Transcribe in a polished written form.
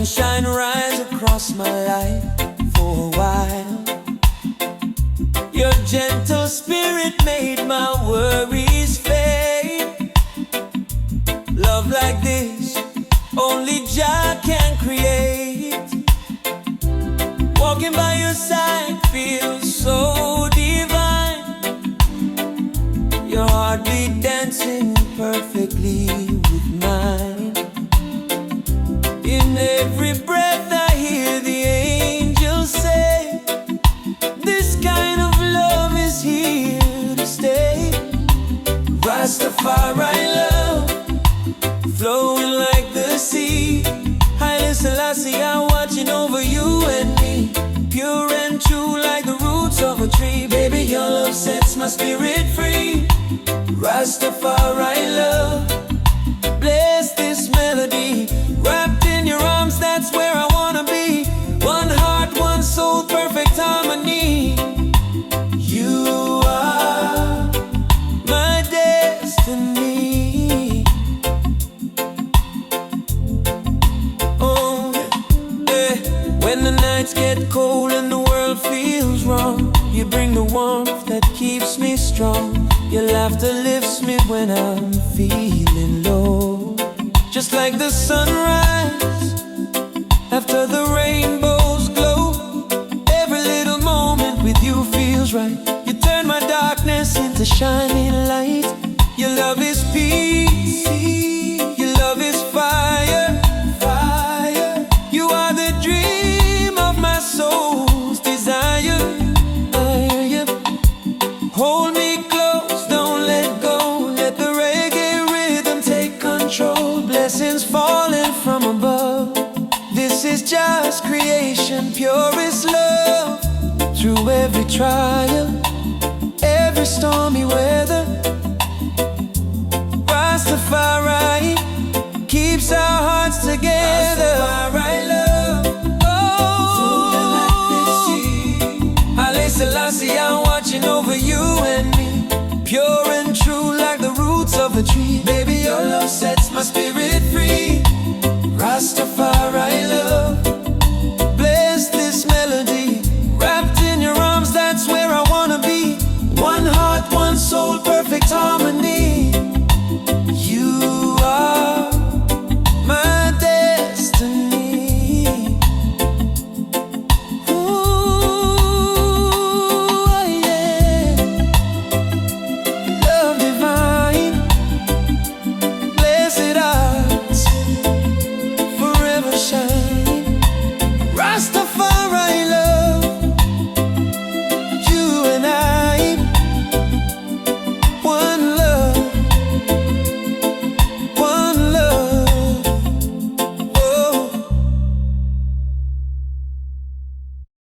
sunshine rise across my life for a while. Your gentle spirit made my worries fade. Love like this, only Jah can create. Walking by your side feels so divine. Your heartbeat dancing perfectly with mine. In every breath I hear the angels say, this kind of love is here to stay. Ras Tafari love, flowing like the sea. Haile Selassie, I'm watching over you and me. Pure and true like the roots of a tree. Baby, your love sets my spirit free. Ras Tafari love, bless this melody. Wrapped in your arms, that's where I wanna be. One heart, one soul, perfect harmony. You are my destiny. Oh, yeah. When the nights get cold and the world feels wrong, you bring the warmth that keeps me strong. Your laughter lifts me when I'm feeling low. Just like the sunrise after the rainbow's glow. Every little moment with you feels right. You turn my darkness into shining light. Your love is peace, your love is fire, fire. You are the dream of my soul's desire. Hold me close, don't let go. Let the reggae rhythm take control. Blessings falling from above. This is just creation, purest love. Through every trial, every stormy weather, Ras Tafari keeps our hearts together. Rastafari love, oh, Haile Selassie,